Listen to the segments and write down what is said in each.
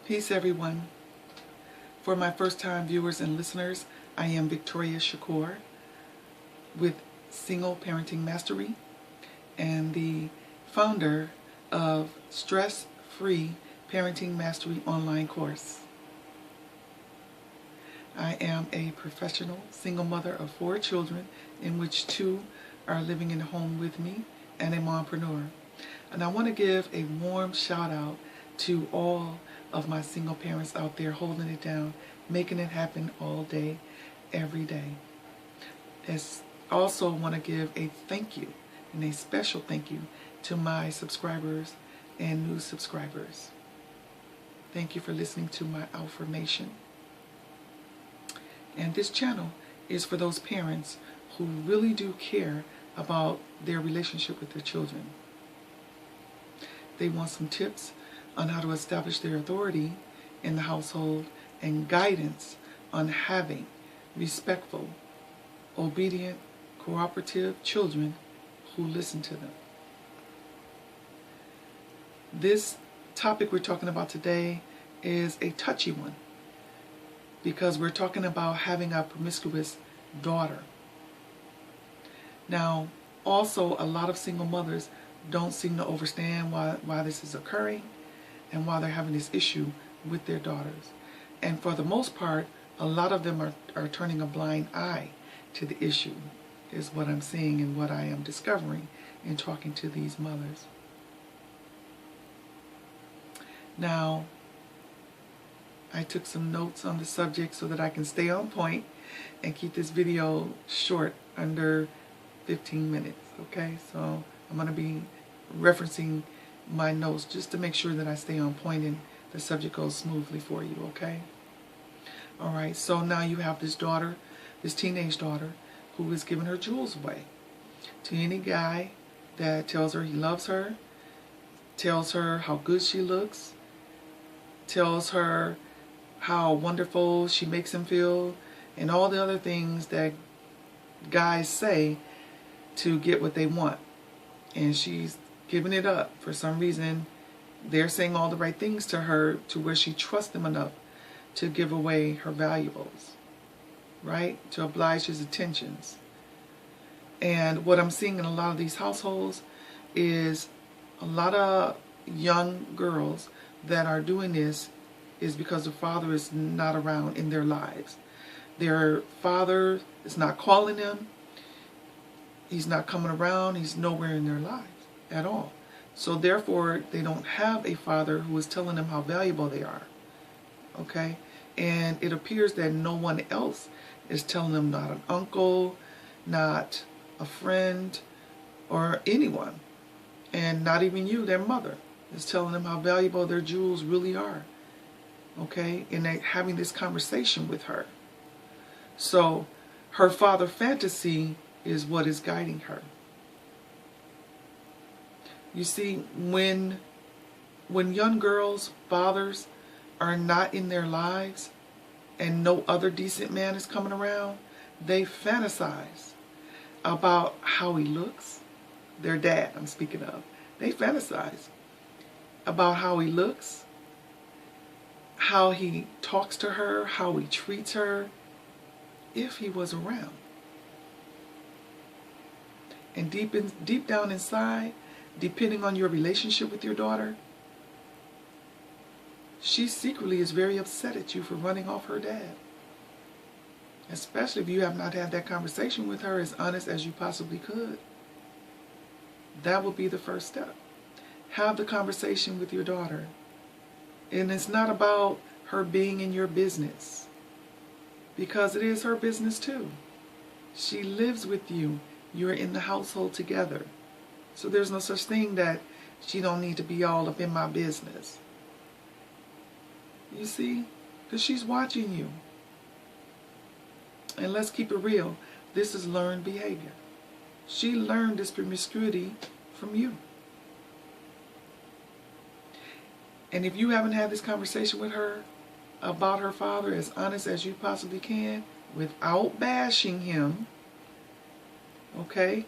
Peace, everyone. For my first-time viewers and listeners, I am Victoria Shakoor with Single Parenting Mastery and the founder of Stress-Free Parenting Mastery online course. I am a professional single mother of 4 children, in which 2 are living in the home with me, and a mompreneur. And I want to give a warm shout out to all of my single parents out there holding it down, making it happen all day, every day. I also want to give a thank you, and a special thank you, to my subscribers and new subscribers. Thank you for listening to my outformation. And this channel is for those parents who really do care about their relationship with their children. They want some tips on how to establish their authority in the household and guidance on having respectful, obedient, cooperative children who listen to them. This topic we're talking about today is a touchy one because we're talking about having a promiscuous daughter. Now, also, a lot of single mothers don't seem to understand why this is occurring and why they're having this issue with their daughters. And for the most part, a lot of them are turning a blind eye to the issue, is what I'm seeing and what I am discovering in talking to these mothers. Now, I took some notes on the subject so that I can stay on point and keep this video short, under 15 minutes, okay? So I'm going to be referencing my notes just to make sure that I stay on point and the subject goes smoothly for you, okay? All right, so now you have this daughter, this teenage daughter, who is giving her jewels away to any guy that tells her he loves her, tells her how good she looks, tells her how wonderful she makes him feel, and all the other things that guys say to get what they want. And she's giving it up. For some reason, they're saying all the right things to her to where she trusts them enough to give away her valuables, right? To oblige his attentions. And what I'm seeing in a lot of these households is a lot of young girls that are doing this is because the father is not around in their lives. Their father is not calling them. He's not coming around. He's nowhere in their lives at all. So therefore, they don't have a father who is telling them how valuable they are. Okay? And it appears that no one else is telling them, not an uncle, not a friend, or anyone. And not even you, their mother, is telling them how valuable their jewels really are. Okay? And they're having this conversation with her. So her father fantasy is what is guiding her. You see, when young girls' fathers are not in their lives and no other decent man is coming around, they fantasize about how he looks. Their dad, I'm speaking of. They fantasize about how he looks, how he talks to her, how he treats her, if he was around. And deep down inside, depending on your relationship with your daughter, she secretly is very upset at you for running off her dad. Especially if you have not had that conversation with her as honest as you possibly could. That will be the first step. Have the conversation with your daughter. And it's not about her being in your business, because it is her business too. She lives with you. You're in the household together. So there's no such thing that she don't need to be all up in my business. You see? Because she's watching you. And let's keep it real. This is learned behavior. She learned this promiscuity from you. And if you haven't had this conversation with her about her father as honest as you possibly can, without bashing him, okay,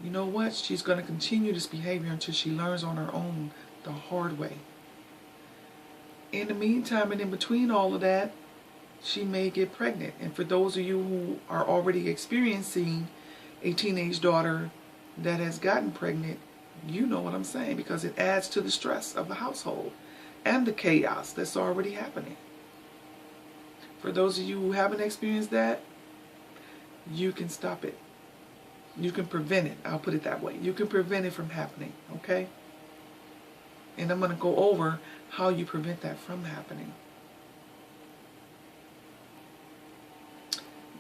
you know what? She's going to continue this behavior until she learns on her own the hard way. In the meantime and in between all of that, she may get pregnant. And for those of you who are already experiencing a teenage daughter that has gotten pregnant, you know what I'm saying, because it adds to the stress of the household and the chaos that's already happening. For those of you who haven't experienced that, you can stop it. You can prevent it. I'll put it that way. You can prevent it from happening, okay? And I'm going to go over how you prevent that from happening.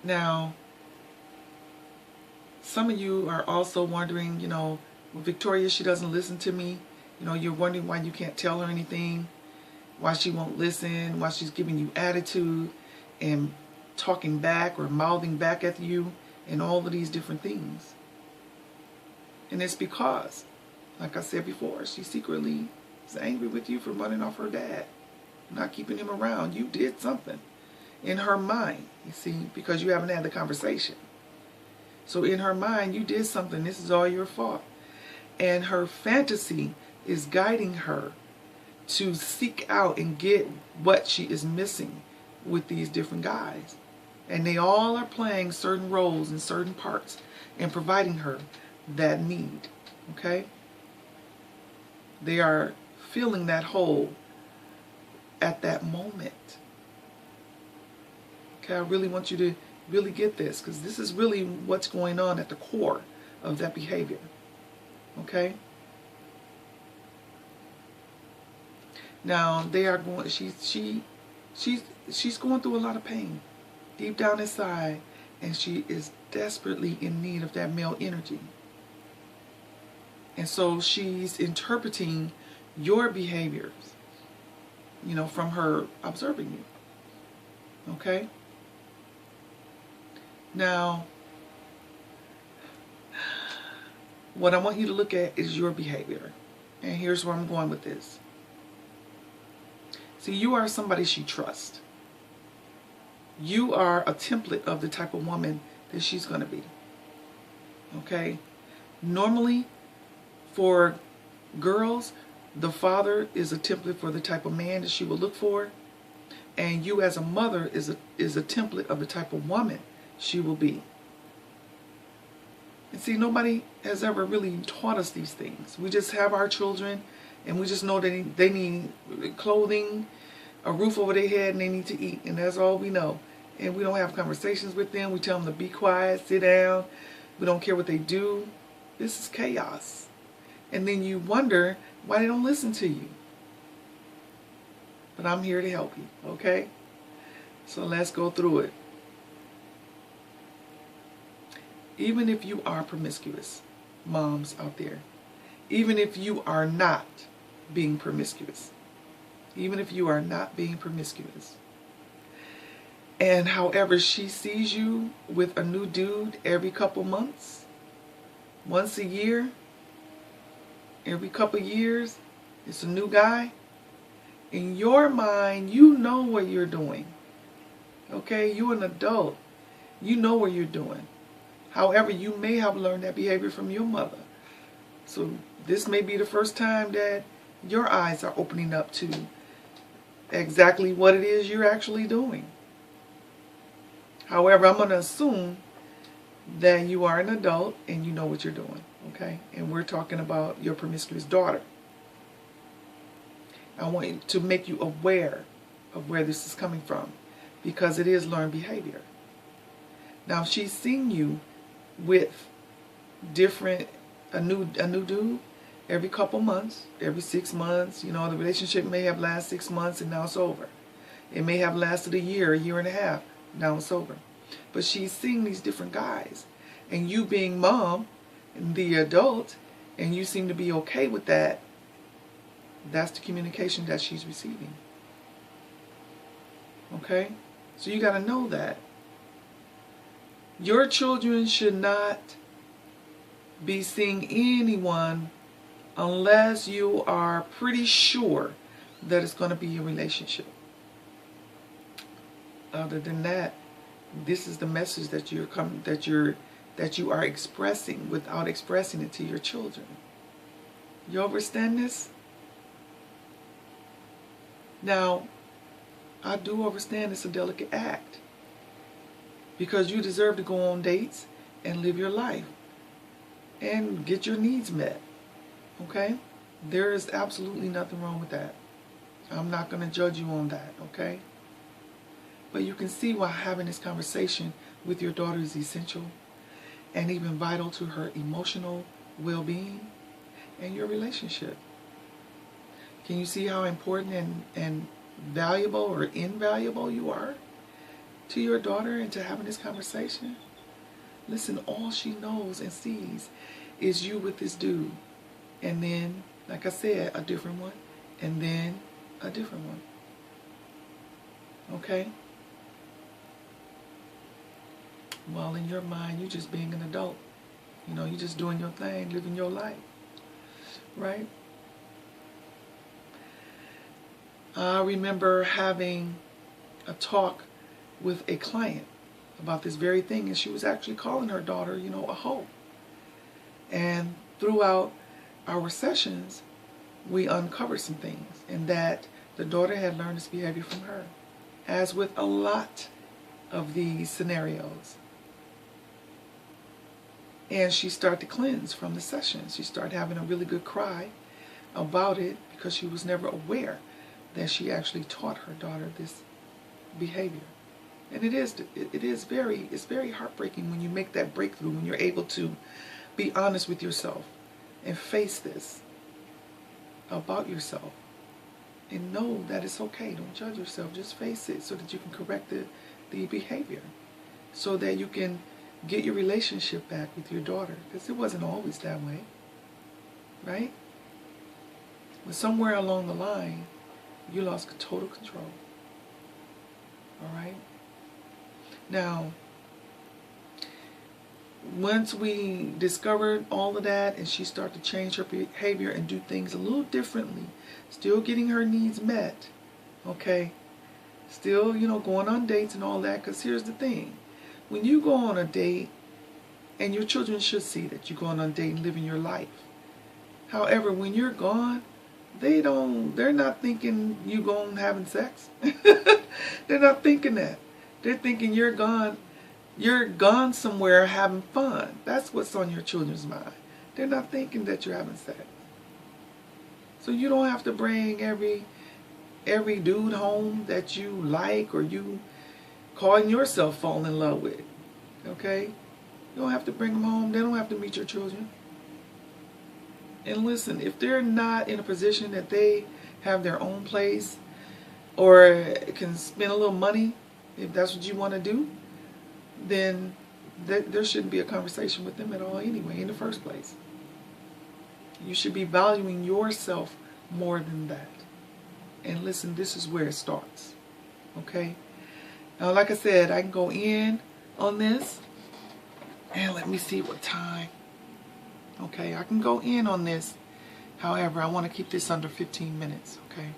Now, some of you are also wondering, Victoria, she doesn't listen to me. You're wondering why you can't tell her anything, why she won't listen, why she's giving you attitude and talking back or mouthing back at you and all of these different things. And it's because, like I said before, she secretly is angry with you for running off her dad, not keeping him around. You did something in her mind, you see, because you haven't had the conversation. So in her mind, you did something. This is all your fault. And her fantasy is guiding her to seek out and get what she is missing with these different guys. And they all are playing certain roles and certain parts and providing her that need. Okay? They are filling that hole at that moment. Okay, I really want you to really get this, because this is really what's going on at the core of that behavior. Okay? Now they are going. She's going through a lot of pain deep down inside, and she is desperately in need of that male energy. And so she's interpreting your behaviors, from her observing you. Okay? Now, what I want you to look at is your behavior. And here's where I'm going with this. See, you are somebody she trusts. You are a template of the type of woman that she's going to be. Okay? Normally, for girls, the father is a template for the type of man that she will look for. And you as a mother is a template of the type of woman she will be. And see, nobody has ever really taught us these things. We just have our children, and we just know that they need clothing, a roof over their head, and they need to eat. And that's all we know. And we don't have conversations with them. We tell them to be quiet, sit down. We don't care what they do. This is chaos. And then you wonder why they don't listen to you. But I'm here to help you, okay? So let's go through it. Even if you are promiscuous, moms out there, even if you are not being promiscuous, even if you are not being promiscuous, and however she sees you with a new dude every couple months, once a year, every couple years, it's a new guy, in your mind, you know what you're doing. Okay? You're an adult. You know what you're doing. However, you may have learned that behavior from your mother. So this may be the first time that your eyes are opening up to exactly what it is you're actually doing. However, I'm going to assume that you are an adult and you know what you're doing. Okay? And we're talking about your promiscuous daughter. I want to make you aware of where this is coming from, because it is learned behavior. Now, if she's seen you with a new dude every couple months, every 6 months, the relationship may have lasted 6 months and now it's over. It may have lasted a year and a half, now it's over. But she's seeing these different guys, and you being mom and the adult, and you seem to be okay with that. That's the communication that she's receiving. Okay? So you got to know that. Your children should not be seeing anyone unless you are pretty sure that it's going to be a relationship. Other than that, this is the message that you are expressing without expressing it to your children. You understand this? Now, I do understand it's a delicate act, because you deserve to go on dates and live your life and get your needs met. Okay? There is absolutely nothing wrong with that. I'm not going to judge you on that, okay? But you can see why having this conversation with your daughter is essential and even vital to her emotional well-being and your relationship. Can you see how important and valuable or invaluable you are to your daughter and to having this conversation? Listen, all she knows and sees is you with this dude. And then, like I said, a different one. And then a different one. Okay? Well, in your mind, you're just being an adult. You know, you're just doing your thing, living your life. Right? I remember having a talk with a client about this very thing, and she was actually calling her daughter, you know, a hoe. And throughout our sessions, we uncovered some things, and that the daughter had learned this behavior from her, as with a lot of these scenarios. And she started to cleanse from the session. She started having a really good cry about it, because she was never aware that she actually taught her daughter this behavior. And it's very heartbreaking when you make that breakthrough, when you're able to be honest with yourself and face this about yourself and know that it's okay. Don't judge yourself, just face it so that you can correct the behavior, so that you can get your relationship back with your daughter, because it wasn't always that way, right? But somewhere along the line, you lost total control. All right? Now, once we discovered all of that and she started to change her behavior and do things a little differently, still getting her needs met, okay? Still, you know, going on dates and all that, because here's the thing. When you go on a date, and your children should see that you're going on a date and living your life. However, when you're gone, they're not thinking you going having sex. They're not thinking that. They're thinking you're gone somewhere having fun. That's what's on your children's mind. They're not thinking that you're having sex. So you don't have to bring every dude home that you like or you calling yourself falling in love with. Okay? You don't have to bring them home. They don't have to meet your children. And listen, if they're not in a position that they have their own place or can spend a little money, if that's what you want to do, then there shouldn't be a conversation with them at all anyway in the first place. You should be valuing yourself more than that. And listen, this is where it starts. Okay? Now, like I said, I can go in on this. And let me see what time. Okay, I can go in on this. However, I want to keep this under 15 minutes. Okay?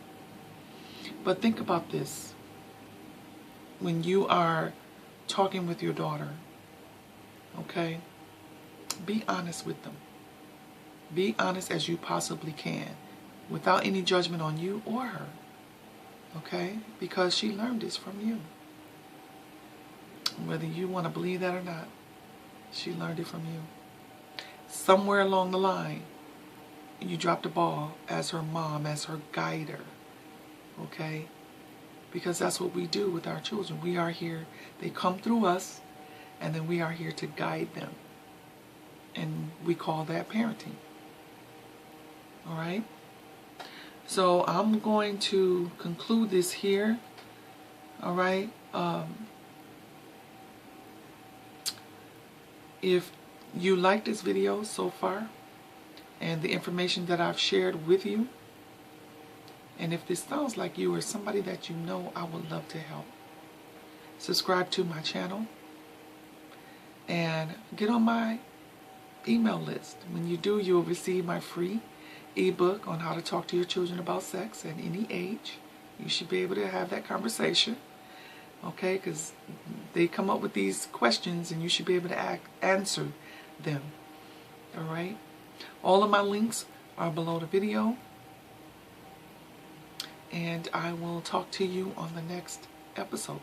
But think about this. When you are talking with your daughter, okay, be honest with them. Be honest as you possibly can, without any judgment on you or her. Okay? Because she learned this from you. Whether you want to believe that or not, she learned it from you. Somewhere along the line, you dropped the ball as her mom, as her guider. Okay? Because that's what we do with our children. We are here, they come through us, and then we are here to guide them. And we call that parenting. Alright? So I'm going to conclude this here. Alright? If you like this video so far, and the information that I've shared with you, and if this sounds like you or somebody that you know, I would love to help. Subscribe to my channel and get on my email list. When you do, you'll receive my free ebook on how to talk to your children about sex at any age. You should be able to have that conversation. Okay, because they come up with these questions and you should be able to answer them. Alright? All of my links are below the video. and I will talk to you on the next episode.